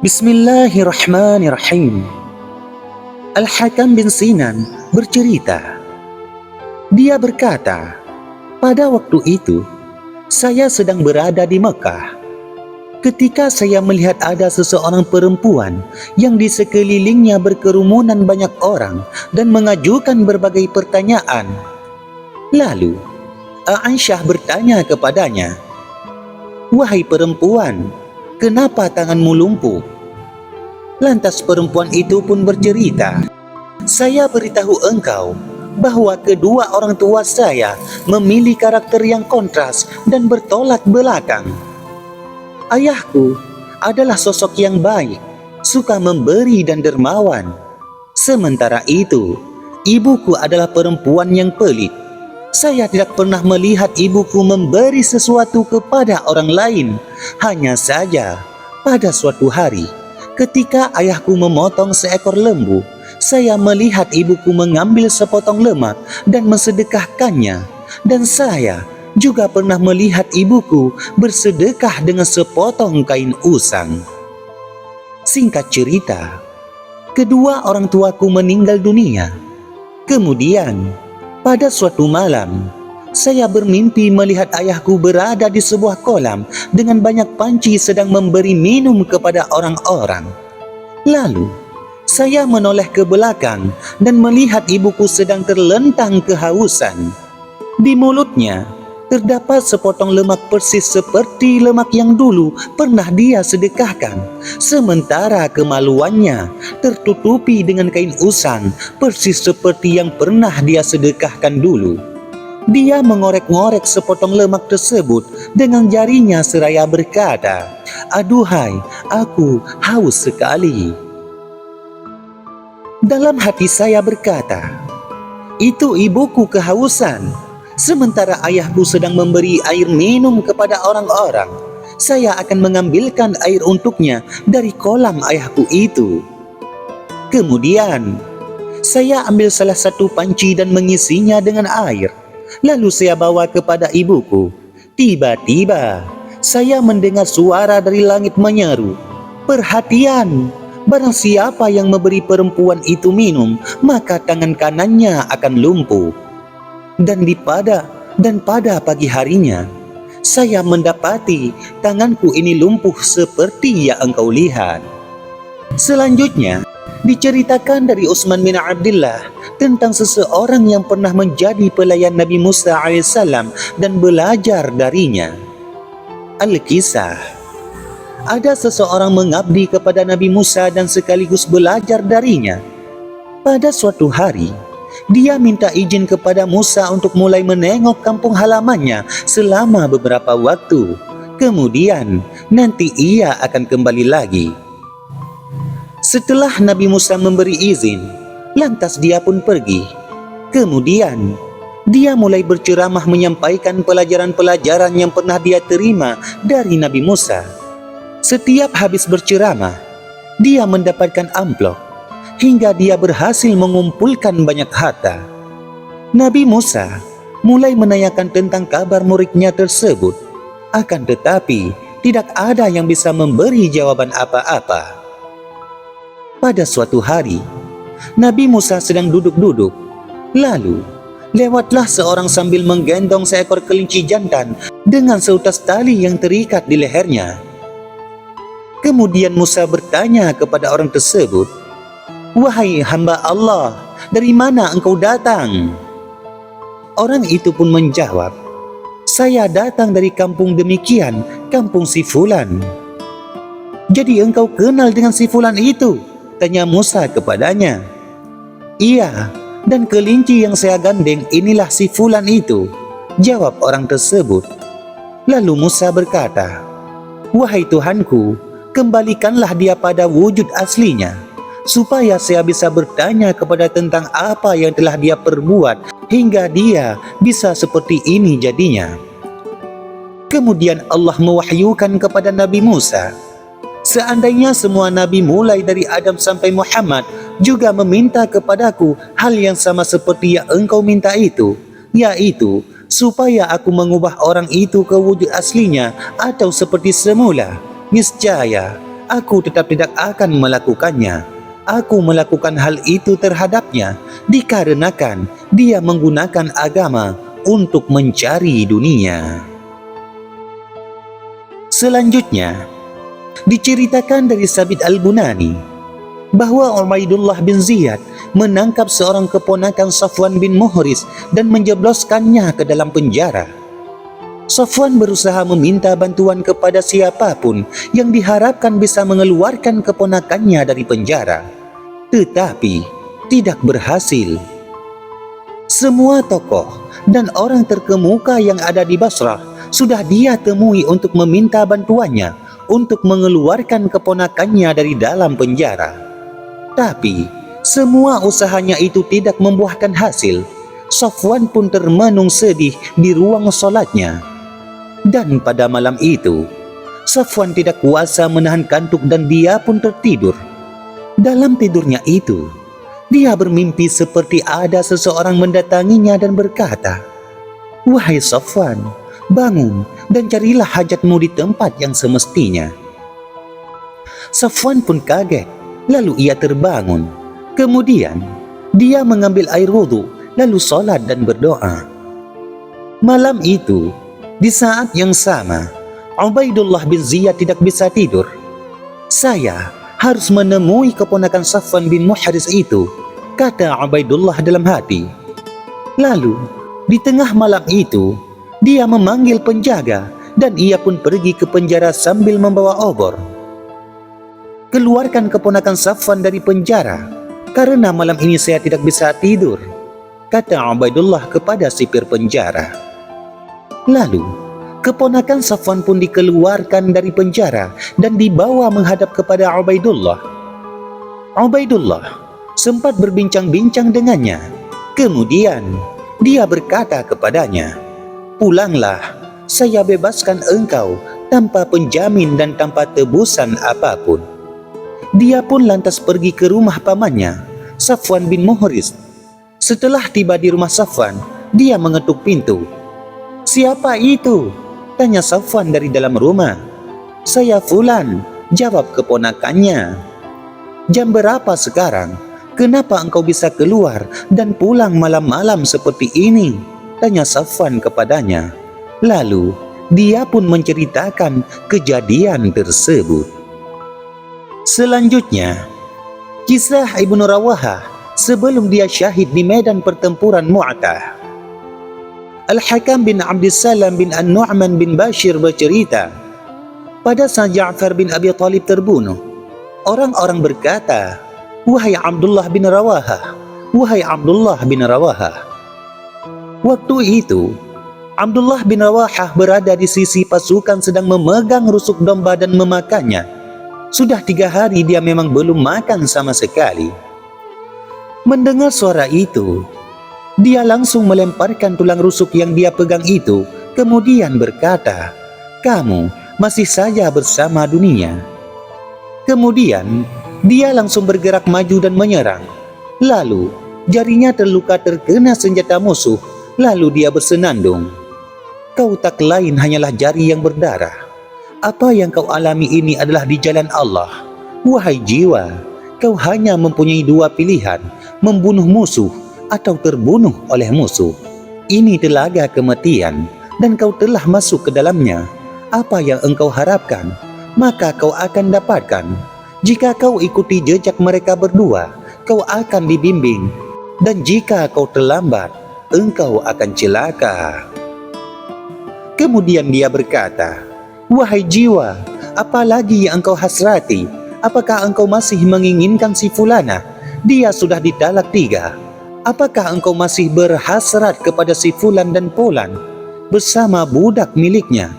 Bismillahirrahmanirrahim. Al-Hakam bin Sinan bercerita, dia berkata, pada waktu itu saya sedang berada di Mekah. Ketika saya melihat ada seseorang perempuan yang di sekelilingnya berkerumunan banyak orang dan mengajukan berbagai pertanyaan. Lalu Aisyah bertanya kepadanya, "Wahai perempuan, kenapa tanganmu lumpuh?" Lantas perempuan itu pun bercerita, "Saya beritahu engkau bahwa kedua orang tua saya memilih karakter yang kontras dan bertolak belakang. Ayahku adalah sosok yang baik, suka memberi dan dermawan. Sementara itu, ibuku adalah perempuan yang pelit. Saya tidak pernah melihat ibuku memberi sesuatu kepada orang lain. Hanya saja, pada suatu hari, ketika ayahku memotong seekor lembu, saya melihat ibuku mengambil sepotong lemak dan mensedekahkannya. Dan saya juga pernah melihat ibuku bersedekah dengan sepotong kain usang." Singkat cerita, kedua orang tuaku meninggal dunia. Kemudian, pada suatu malam, saya bermimpi melihat ayahku berada di sebuah kolam dengan banyak panci sedang memberi minum kepada orang-orang. Lalu, saya menoleh ke belakang dan melihat ibuku sedang terlentang kehausan. Di mulutnya terdapat sepotong lemak persis seperti lemak yang dulu pernah dia sedekahkan. Sementara kemaluannya tertutupi dengan kain usang persis seperti yang pernah dia sedekahkan dulu. Dia mengorek-ngorek sepotong lemak tersebut dengan jarinya seraya berkata, "Aduhai, aku haus sekali." Dalam hati saya berkata, itu ibuku kehausan, sementara ayahku sedang memberi air minum kepada orang-orang. Saya akan mengambilkan air untuknya dari kolam ayahku itu. Kemudian, saya ambil salah satu panci dan mengisinya dengan air. Lalu saya bawa kepada ibuku. Tiba-tiba, saya mendengar suara dari langit menyeru, "Perhatian! Barang siapa yang memberi perempuan itu minum, maka tangan kanannya akan lumpuh." Dan pada pagi harinya, saya mendapati tanganku ini lumpuh seperti yang engkau lihat. Selanjutnya, diceritakan dari Utsman bin Abdullah tentang seseorang yang pernah menjadi pelayan Nabi Musa alaihissalam dan belajar darinya. Al-Kisah, ada seseorang mengabdi kepada Nabi Musa dan sekaligus belajar darinya. Pada suatu hari, dia minta izin kepada Musa untuk mulai menengok kampung halamannya selama beberapa waktu. Kemudian, nanti ia akan kembali lagi. Setelah Nabi Musa memberi izin, lantas dia pun pergi. Kemudian, dia mulai berceramah menyampaikan pelajaran-pelajaran yang pernah dia terima dari Nabi Musa. Setiap habis berceramah, dia mendapatkan amplop hingga dia berhasil mengumpulkan banyak harta. Nabi Musa mulai menanyakan tentang kabar muridnya tersebut, akan tetapi tidak ada yang bisa memberi jawaban apa-apa. Pada suatu hari, Nabi Musa sedang duduk-duduk. Lalu, lewatlah seorang sambil menggendong seekor kelinci jantan dengan seutas tali yang terikat di lehernya. Kemudian Musa bertanya kepada orang tersebut, "Wahai hamba Allah, dari mana engkau datang?" Orang itu pun menjawab, "Saya datang dari kampung demikian, kampung si Fulan." "Jadi engkau kenal dengan si Fulan itu?" tanya Musa kepadanya. "Iya, dan kelinci yang saya gandeng inilah si Fulan itu," jawab orang tersebut. Lalu Musa berkata, "Wahai Tuhanku, kembalikanlah dia pada wujud aslinya, supaya saya bisa bertanya kepada tentang apa yang telah dia perbuat hingga dia bisa seperti ini jadinya." Kemudian Allah mewahyukan kepada Nabi Musa, "Seandainya semua nabi mulai dari Adam sampai Muhammad juga meminta kepadaku hal yang sama seperti yang engkau minta itu, yaitu supaya aku mengubah orang itu ke wujud aslinya atau seperti semula, niscaya aku tetap tidak akan melakukannya. Aku melakukan hal itu terhadapnya dikarenakan dia menggunakan agama untuk mencari dunia. Selanjutnya, diceritakan dari Sabit Al-Bunani bahwa Ubaidullah bin Ziyad menangkap seorang keponakan Safwan bin Muhriz dan menjebloskannya ke dalam penjara. Safwan berusaha meminta bantuan kepada siapapun yang diharapkan bisa mengeluarkan keponakannya dari penjara, tetapi tidak berhasil. Semua tokoh dan orang terkemuka yang ada di Basrah sudah dia temui untuk meminta bantuannya untuk mengeluarkan keponakannya dari dalam penjara. Tapi semua usahanya itu tidak membuahkan hasil. Safwan pun termenung sedih di ruang solatnya. Dan pada malam itu, Safwan tidak kuasa menahan kantuk dan dia pun tertidur. Dalam tidurnya itu, dia bermimpi seperti ada seseorang mendatanginya dan berkata, "Wahai Safwan, bangun dan carilah hajatmu di tempat yang semestinya." Safwan pun kaget, lalu ia terbangun. Kemudian, dia mengambil air wudhu, lalu solat dan berdoa. Malam itu, di saat yang sama, Ubaidullah bin Ziyad tidak bisa tidur. "Saya harus menemui keponakan Safwan bin Muhriz itu," kata Ubaidullah dalam hati. Lalu, di tengah malam itu, dia memanggil penjaga dan ia pun pergi ke penjara sambil membawa obor. "Keluarkan keponakan Safwan dari penjara, karena malam ini saya tidak bisa tidur," kata Ubaidullah kepada sipir penjara. Lalu, keponakan Safwan pun dikeluarkan dari penjara dan dibawa menghadap kepada Ubaidullah. Ubaidullah sempat berbincang-bincang dengannya. Kemudian, dia berkata kepadanya, "Pulanglah, saya bebaskan engkau tanpa penjamin dan tanpa tebusan apapun." Dia pun lantas pergi ke rumah pamannya, Safwan bin Muhriz. Setelah tiba di rumah Safwan, dia mengetuk pintu. "Siapa itu?" tanya Safwan dari dalam rumah. "Saya Fulan," jawab keponakannya. "Jam berapa sekarang? Kenapa engkau bisa keluar dan pulang malam-malam seperti ini?" tanya Safwan kepadanya. Lalu, dia pun menceritakan kejadian tersebut. Selanjutnya, kisah Ibnu Rawahah sebelum dia syahid di medan pertempuran Mu'tah. Al-Hakam bin Abdissalam bin An-Nu'man bin Bashir bercerita, pada saat Ja'far bin Abi Thalib terbunuh, orang-orang berkata, "Wahai Abdullah bin Rawahah, wahai Abdullah bin Rawahah." Waktu itu, Abdullah bin Rawahah berada di sisi pasukan sedang memegang rusuk domba dan memakannya. Sudah 3 hari dia memang belum makan sama sekali. Mendengar suara itu, dia langsung melemparkan tulang rusuk yang dia pegang itu, kemudian berkata, "Kamu masih saja bersama dunia." Kemudian, dia langsung bergerak maju dan menyerang. Lalu, jarinya terluka terkena senjata musuh, lalu dia bersenandung. "Kau tak lain hanyalah jari yang berdarah. Apa yang kau alami ini adalah di jalan Allah. Wahai jiwa, kau hanya mempunyai 2 pilihan, membunuh musuh atau terbunuh oleh musuh. Ini telaga kematian dan kau telah masuk ke dalamnya. Apa yang engkau harapkan, maka kau akan dapatkan. Jika kau ikuti jejak mereka berdua, kau akan dibimbing. Dan jika kau terlambat, engkau akan celaka." Kemudian dia berkata, "Wahai jiwa, apa lagi yang engkau hasrati? Apakah engkau masih menginginkan si Fulana? Dia sudah ditalak 3. Apakah engkau masih berhasrat kepada si Fulan dan Polan bersama budak miliknya?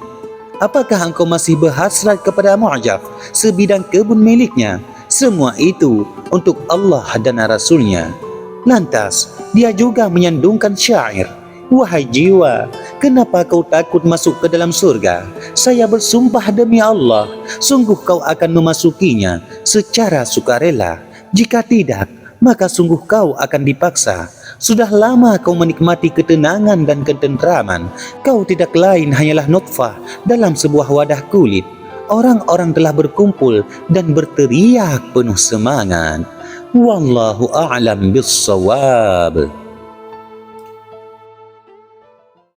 Apakah engkau masih berhasrat kepada Mu'jaf, sebidang kebun miliknya? Semua itu untuk Allah dan Rasulnya." Lantas, dia juga menyandungkan syair, "Wahai jiwa, kenapa kau takut masuk ke dalam surga? Saya bersumpah demi Allah, sungguh kau akan memasukinya secara sukarela. Jika tidak, maka sungguh kau akan dipaksa. Sudah lama kau menikmati ketenangan dan ketentraman. Kau tidak lain hanyalah nutfah dalam sebuah wadah kulit. orang-orang telah berkumpul dan berteriak penuh semangat. Wallahu a'lam bissawab.